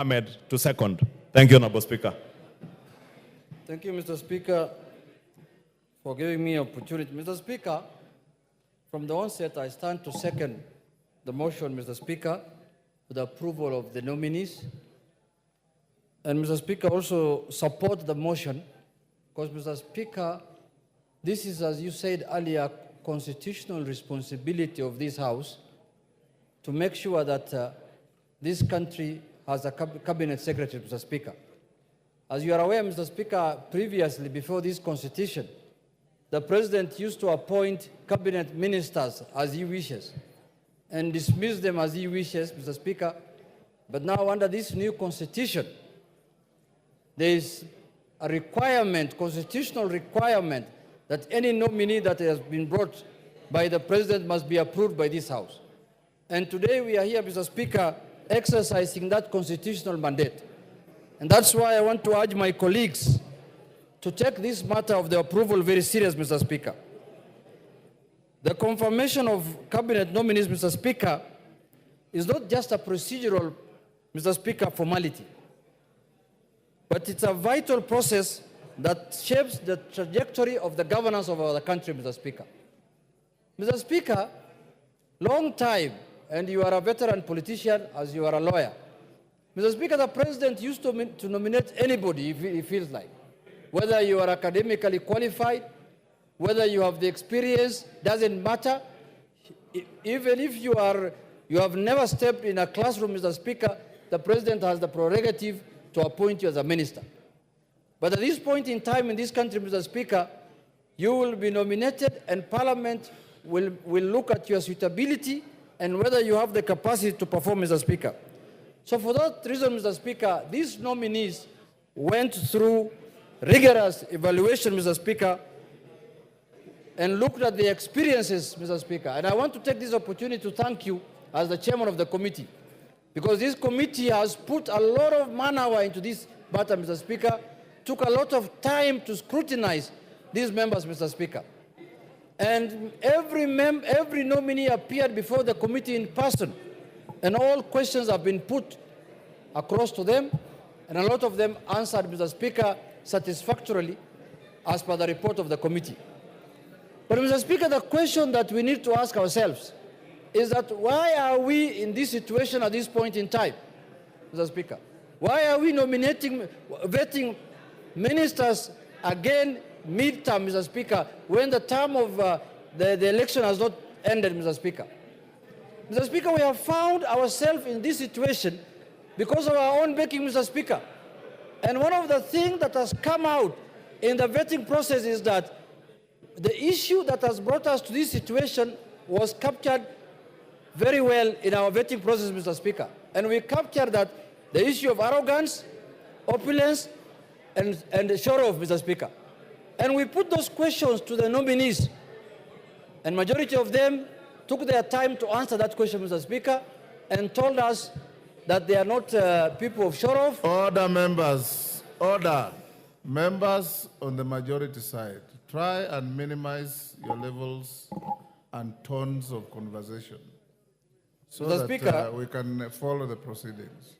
Ahmed to second. Thank you, Honorable Speaker. Thank you, Mr. Speaker, for giving me opportunity. Mr. Speaker, from the onset, I stand to second the motion, Mr. Speaker, for the approval of the nominees. And Mr. Speaker, also support the motion, because Mr. Speaker, this is, as you said earlier, constitutional responsibility of this House to make sure that this country has a cabinet secretary, Mr. Speaker. As you are aware, Mr. Speaker, previously, before this constitution, the President used to appoint cabinet ministers as he wishes and dismiss them as he wishes, Mr. Speaker. But now, under this new constitution, there is a requirement, constitutional requirement, that any nominee that has been brought by the President must be approved by this House. And today we are here, Mr. Speaker, exercising that constitutional mandate. And that's why I want to urge my colleagues to take this matter of the approval very serious, Mr. Speaker. The confirmation of cabinet nominees, Mr. Speaker, is not just a procedural, Mr. Speaker, formality, but it's a vital process that shapes the trajectory of the governance of our country, Mr. Speaker. Mr. Speaker, long time, and you are a veteran politician as you are a lawyer. Mr. Speaker, the President used to nominate anybody if he feels like. Whether you are academically qualified, whether you have the experience, doesn't matter. Even if you have never stepped in a classroom, Mr. Speaker, the President has the prerogative to appoint you as a minister. But at this point in time in this country, Mr. Speaker, you will be nominated and Parliament will look at your suitability and whether you have the capacity to perform, Mr. Speaker. So for that reason, Mr. Speaker, these nominees went through rigorous evaluation, Mr. Speaker, and looked at the experiences, Mr. Speaker. And I want to take this opportunity to thank you as the chairman of the committee, because this committee has put a lot of man-hour into this matter, Mr. Speaker, took a lot of time to scrutinize these members, Mr. Speaker. And every nominee appeared before the committee in person, and all questions have been put across to them, and a lot of them answered, Mr. Speaker, satisfactorily as per the report of the committee. But, Mr. Speaker, the question that we need to ask ourselves is that why are we in this situation at this point in time, Mr. Speaker? Why are we vetting ministers again mid-term, Mr. Speaker, when the term of the election has not ended, Mr. Speaker? Mr. Speaker, we have found ourselves in this situation because of our own making, Mr. Speaker. And one of the things that has come out in the vetting process is that the issue that has brought us to this situation was captured very well in our vetting process, Mr. Speaker. And we captured that the issue of arrogance, opulence, and show-off, Mr. Speaker. And we put those questions to the nominees, and majority of them took their time to answer that question, Mr. Speaker, and told us that they are not people of show-off. Order, members. Order. Members on the majority side, try and minimize your levels and tones of conversation so Mr. that Speaker, we can follow the proceedings.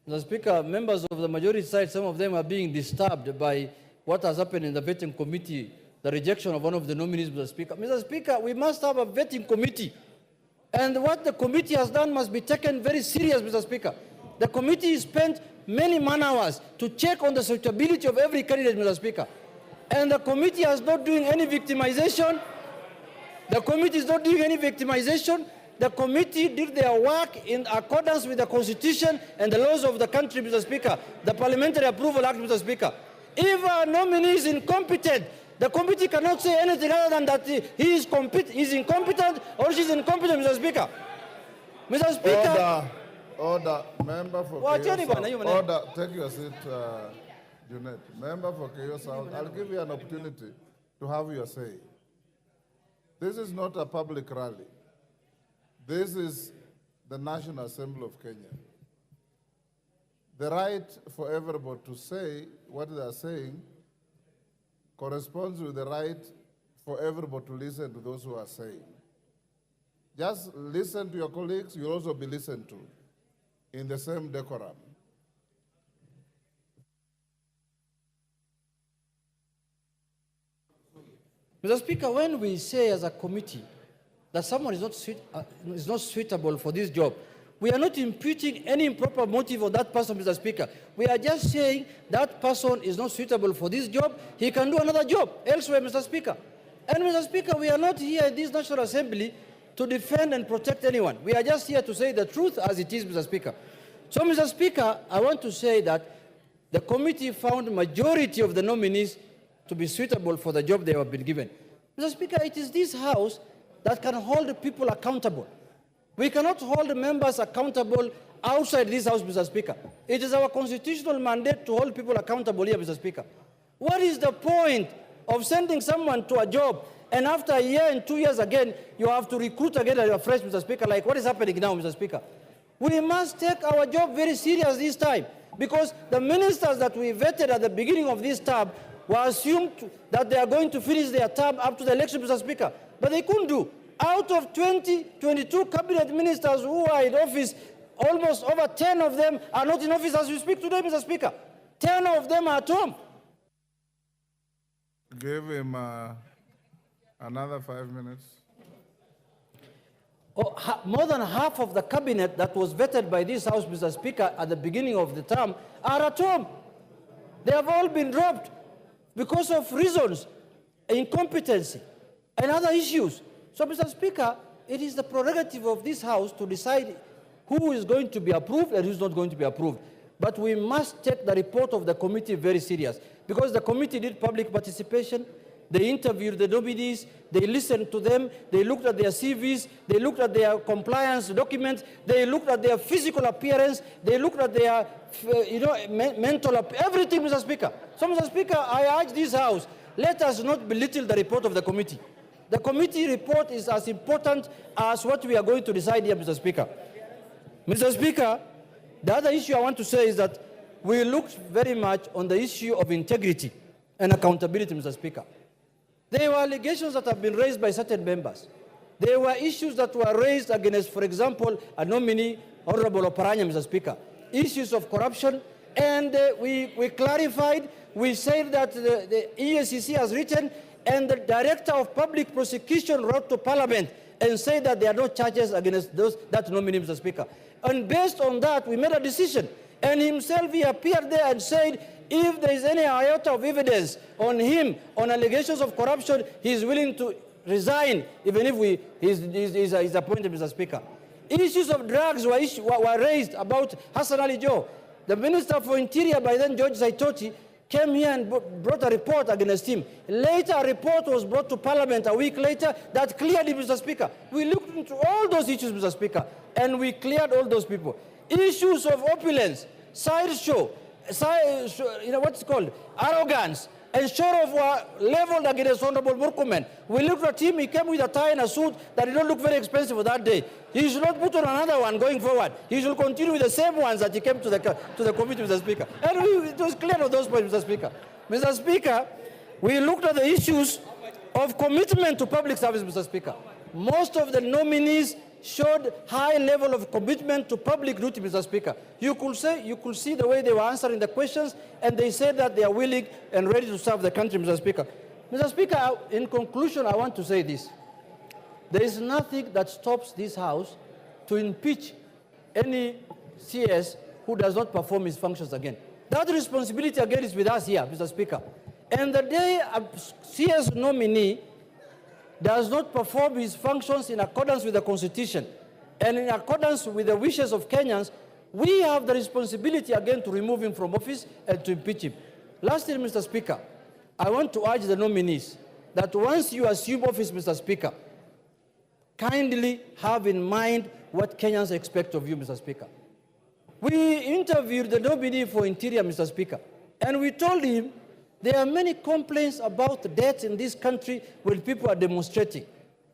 Mr. Speaker, members of the majority side, some of them are being disturbed by what has happened in the vetting committee, the rejection of one of the nominees, Mr. Speaker. Mr. Speaker, we must have a vetting committee. And what the committee has done must be taken very serious, Mr. Speaker. The committee spent many man-hours to check on the suitability of every candidate, Mr. Speaker. And the committee is not doing any victimization. The committee is not doing any victimization. The committee did their work in accordance with the Constitution and the laws of the country, Mr. Speaker. The Parliamentary Approval Act, Mr. Speaker. If a nominee is incompetent, the committee cannot say anything other than that he is incompetent or she is incompetent, Mr. Speaker. Mr. Speaker. Order. Member for Order. Take your seat, Junet. Member for Keyo South. I'll give you an opportunity to have your say. This is not a public rally. This is the National Assembly of Kenya. The right for everybody to say what they are saying corresponds with the right for everybody to listen to those who are saying. Just listen to your colleagues, you'll also be listened to in the same decorum. Mr. Speaker, when we say as a committee that someone is not suitable for this job, we are not imputing any improper motive of that person, Mr. Speaker. We are just saying that person is not suitable for this job. He can do another job elsewhere, Mr. Speaker. And, Mr. Speaker, we are not here in this National Assembly to defend and protect anyone. We are just here to say the truth as it is, Mr. Speaker. So, Mr. Speaker, I want to say that the committee found majority of the nominees to be suitable for the job they have been given. Mr. Speaker, it is this House that can hold people accountable. We cannot hold members accountable outside this House, Mr. Speaker. It is our constitutional mandate to hold people accountable here, Mr. Speaker. What is the point of sending someone to a job and after a year and 2 years again, you have to recruit again afresh, Mr. Speaker, like what is happening now, Mr. Speaker? We must take our job very serious this time because the ministers that we vetted at the beginning of this term were assumed that they are going to finish their term up to the election, Mr. Speaker. But they couldn't do. Out of 22 cabinet ministers who are in office, almost over 10 of them are not in office as we speak today, Mr. Speaker. 10 of them are at home. Give him another 5 minutes. More than half of the cabinet that was vetted by this House, Mr. Speaker, at the beginning of the term are at home. They have all been dropped because of reasons, incompetency, and other issues. So, Mr. Speaker, it is the prerogative of this House to decide who is going to be approved and who is not going to be approved. But we must take the report of the committee very serious because the committee did public participation. They interviewed the nominees, they listened to them, they looked at their CVs, they looked at their compliance documents, they looked at their physical appearance, they looked at their, mental, everything, Mr. Speaker. So, Mr. Speaker, I urge this House, let us not belittle the report of the committee. The committee report is as important as what we are going to decide here, Mr. Speaker. Mr. Speaker, the other issue I want to say is that we looked very much on the issue of integrity and accountability, Mr. Speaker. There were allegations that have been raised by certain members. There were issues that were raised against, for example, a nominee, Honorable Oparanya, Mr. Speaker. Issues of corruption, and we clarified, we said that the EACC has written, and the Director of Public Prosecution wrote to Parliament and said that there are no charges against that nominee, Mr. Speaker. And based on that, we made a decision. And himself, he appeared there and said, if there is any iota of evidence on him, on allegations of corruption, he is willing to resign, even if he's appointed, Mr. Speaker. Issues of drugs were raised about Hassan Ali Joho. The Minister for Interior, by then George Saitoti, came here and brought a report against him. Later, a report was brought to Parliament a week later that cleared him, Mr. Speaker. We looked into all those issues, Mr. Speaker, and we cleared all those people. Issues of opulence, sideshow, what's called, arrogance, and sort of were leveled against Honorable Murkomen. We looked at him, he came with a tie and a suit that did not look very expensive for that day. He should not put on another one going forward. He should continue with the same ones that he came to the committee, Mr. Speaker. And it was clear of those points, Mr. Speaker. Mr. Speaker, we looked at the issues of commitment to public service, Mr. Speaker. Most of the nominees showed high level of commitment to public duty, Mr. Speaker. You could see the way they were answering the questions, and they said that they are willing and ready to serve the country, Mr. Speaker. Mr. Speaker, in conclusion, I want to say this. There is nothing that stops this House to impeach any CS who does not perform his functions again. That responsibility again is with us here, Mr. Speaker. And the day a CS nominee does not perform his functions in accordance with the Constitution and in accordance with the wishes of Kenyans, we have the responsibility again to remove him from office and to impeach him. Lastly, Mr. Speaker, I want to urge the nominees that once you assume office, Mr. Speaker, kindly have in mind what Kenyans expect of you, Mr. Speaker. We interviewed the nominee for Interior, Mr. Speaker, and we told him there are many complaints about deaths in this country when people are demonstrating.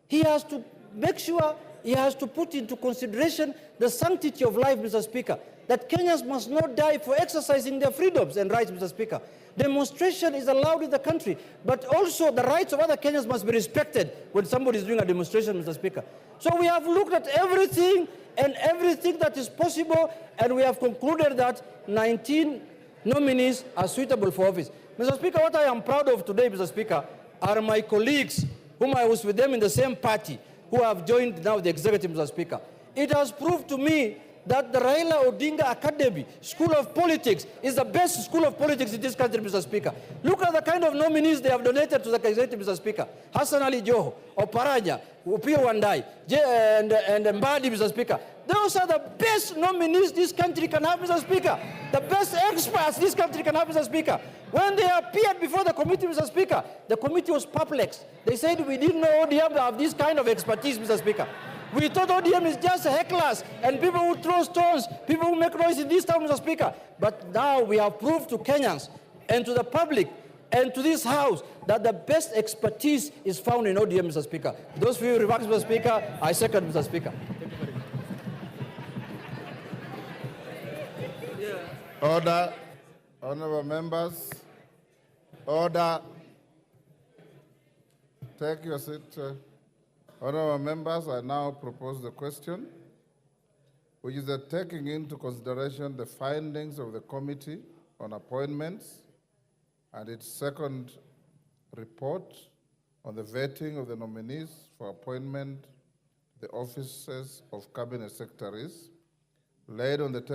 He has to make sure, he has to put into consideration the sanctity of life, Mr. Speaker, that Kenyans must not die for exercising their freedoms and rights, Mr. Speaker. Demonstration is allowed in the country, but also the rights of other Kenyans must be respected when somebody is doing a demonstration, Mr. Speaker. So we have looked at everything and everything that is possible, and we have concluded that 19 nominees are suitable for office. Mr. Speaker, what I am proud of today, Mr. Speaker, are my colleagues, whom I was with them in the same party, who have joined now the executive, Mr. Speaker. It has proved to me that the Raila Odinga Academy School of Politics is the best school of politics in this country, Mr. Speaker. Look at the kind of nominees they have donated to the executive, Mr. Speaker. Hassan Ali Joho, Oparanya, Upio Wandai, and Mbadi, Mr. Speaker. Those are the best nominees this country can have, Mr. Speaker. The best experts this country can have, Mr. Speaker. When they appeared before the committee, Mr. Speaker, the committee was perplexed. They said, we didn't know ODM have this kind of expertise, Mr. Speaker. We thought ODM is just hecklers and people who throw stones, people who make noise in this town, Mr. Speaker. But now we have proved to Kenyans and to the public and to this House that the best expertise is found in ODM, Mr. Speaker. Those few remarks, Mr. Speaker, I second, Mr. Speaker. Order. Honorable members. Order. Take your seat. Honorable members, I now propose the question, which is that taking into consideration the findings of the Committee on Appointments and its second report on the vetting of the nominees for appointment to the offices of Cabinet Secretaries, laid on the table